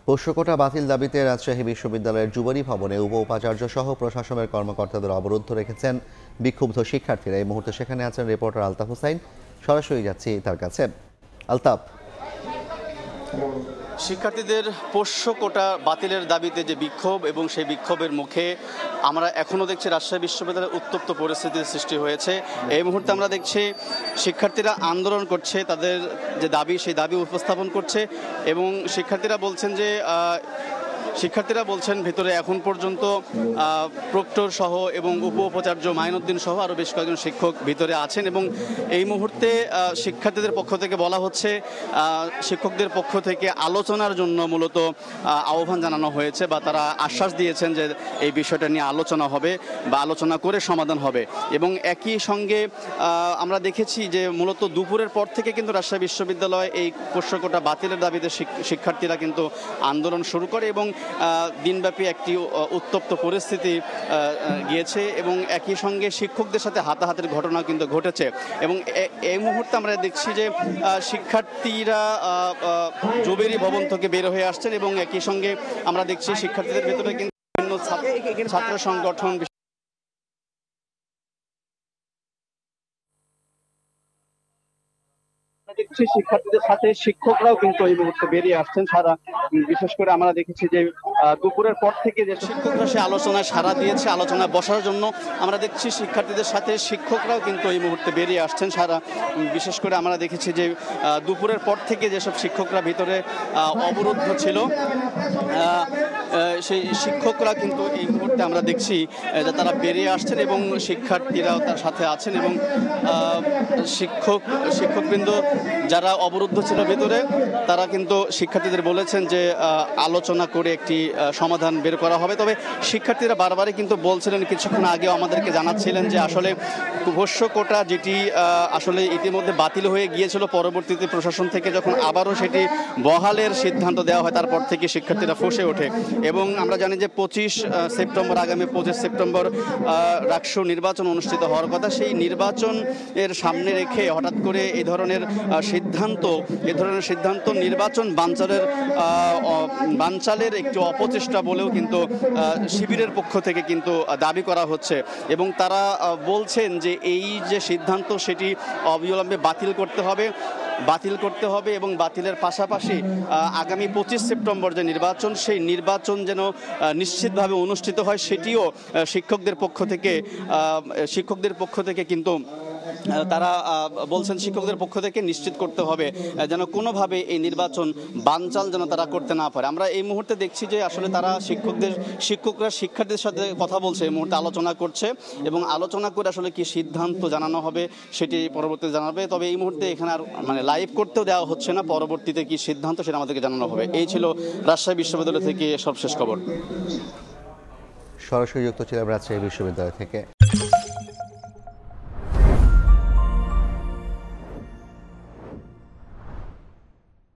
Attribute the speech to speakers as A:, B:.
A: পোষ্যকোটা বাতিল দাবিতে রাজশাহী বিশ্ববিদ্যালয়ের যুবনী ভবনে উপাচার্য সহ প্রশাসনের কর্মকর্তাদের অবরুদ্ধ রেখেছেন বিক্ষুব্ধ শিক্ষার্থীরা। এই মুহূর্তে সেখানে আছেন রিপোর্টার আলতাফ হুসাইন। সরাসরি যাচ্ছি তার কাছে। আলতাফ,
B: শিক্ষার্থীদের পোষ্য কোটা বাতিলের দাবিতে যে বিক্ষোভ এবং সেই বিক্ষোভের মুখে আমরা এখনও দেখছি রাজশাহী বিশ্ববিদ্যালয়ে উত্তপ্ত পরিস্থিতির সৃষ্টি হয়েছে। এই মুহূর্তে আমরা দেখছি শিক্ষার্থীরা আন্দোলন করছে, তাদের যে দাবি সেই দাবি উপস্থাপন করছে এবং শিক্ষার্থীরা বলছেন ভিতরে এখন পর্যন্ত প্রক্টর সহ এবং উপাচার্য মাইনুদ্দিন সহ আরও বেশ কয়েকজন শিক্ষক ভিতরে আছেন এবং এই মুহূর্তে শিক্ষার্থীদের পক্ষ থেকে বলা হচ্ছে, শিক্ষকদের পক্ষ থেকে আলোচনার জন্য মূলত আহ্বান জানানো হয়েছে বা তারা আশ্বাস দিয়েছেন যে এই বিষয়টা নিয়ে আলোচনা হবে বা আলোচনা করে সমাধান হবে। এবং একই সঙ্গে আমরা দেখেছি যে মূলত দুপুরের পর থেকে কিন্তু রাজশাহী বিশ্ববিদ্যালয়ে এই পোষ্যকোটা বাতিলের দাবিতে শিক্ষার্থীরা কিন্তু আন্দোলন শুরু করে এবং দিনব্যাপী একটি উত্তপ্ত পরিস্থিতি গিয়েছে এবং একই সঙ্গে শিক্ষকদের সাথে হাতাহাতির ঘটনা কিন্তু ঘটেছে। এবং এই মুহূর্তে আমরা দেখছি যে শিক্ষার্থীরা জুবেরি ভবন থেকে বের হয়ে আসছেন এবং একই সঙ্গে আমরা দেখছি শিক্ষার্থীদের ভেতরে কিন্তু বিভিন্ন ছাত্র সংগঠন দেখছি শিক্ষার্থীদের সাথে শিক্ষকরাও কিন্তু এই মুহূর্তে বেরিয়ে আসছেন। বিশেষ করে আমরা দেখেছি যে দুপুরের পর থেকে যে শিক্ষকরা সে আলোচনায় সাড়া দিয়েছে, আলোচনায় বসার জন্য আমরা দেখছি শিক্ষার্থীদের সাথে শিক্ষকরাও কিন্তু এই মুহূর্তে বেরিয়ে আসছেন। বিশেষ করে আমরা দেখেছি যে দুপুরের পর থেকে যেসব শিক্ষকরা ভিতরে অবরুদ্ধ ছিল সেই শিক্ষকরা কিন্তু এই মুহূর্তে আমরা দেখছি যে তারা বেরিয়ে আসছেন এবং শিক্ষার্থীরাও তার সাথে আছেন এবং শিক্ষকবৃন্দ যারা অবরুদ্ধ ছিল ভিতরে তারা কিন্তু শিক্ষার্থীদের বলেছেন যে আলোচনা করে একটি সমাধান বের করা হবে। তবে শিক্ষার্থীরা বারবারই কিন্তু বলছিলেন, কিছুক্ষণ আগেও আমাদেরকে জানাচ্ছিলেন যে আসলে পোষ্য কোটা যেটি আসলে ইতিমধ্যে বাতিল হয়ে গিয়েছিল, পরবর্তীতে প্রশাসন থেকে যখন আবারও সেটি বহালের সিদ্ধান্ত দেওয়া হয় তারপর থেকে শিক্ষার্থীরা ফসে ওঠে এবং আমরা জানি যে আগামী 25 সেপ্টেম্বর রাষ্ট্র নির্বাচন অনুষ্ঠিত হওয়ার কথা। সেই নির্বাচন এর সামনে রেখে হঠাৎ করে এই ধরনের সিদ্ধান্ত নির্বাচন বানচালের একটি অপচেষ্টা বলেও কিন্তু শিবিরের পক্ষ থেকে কিন্তু দাবি করা হচ্ছে এবং তারা বলছেন যে এই যে সিদ্ধান্ত সেটি অবিলম্বে বাতিল করতে হবে এবং বাতিলের পাশাপাশি আগামী 25 সেপ্টেম্বর যে নির্বাচন, সেই নির্বাচন যেন নিশ্চিতভাবে অনুষ্ঠিত হয় সেটিও শিক্ষকদের পক্ষ থেকে কিন্তু তারা বলছেন শিক্ষকদের পক্ষ থেকে নিশ্চিত করতে হবে যেন কোনোভাবে এই নির্বাচন বানচাল যেন তারা করতে না পারে। আমরা এই মুহূর্তে দেখছি যে আসলে তারা শিক্ষকরা শিক্ষার্থীদের সাথে কথা বলছে, এই মুহূর্তে আলোচনা করছে এবং আলোচনা করে আসলে কি সিদ্ধান্ত জানানো হবে সেটি পরবর্তীতে জানাবে। তবে এই মুহূর্তে এখানে আর লাইভ করতেও দেওয়া হচ্ছে না, পরবর্তীতে কি সিদ্ধান্ত সেটা আমাদেরকে জানানো হবে। এই ছিল রাজশাহী বিশ্ববিদ্যালয় থেকে সর্বশেষ খবর।
A: সরাসরি যুক্ত ছিলাম রাজশাহী বিশ্ববিদ্যালয় থেকে।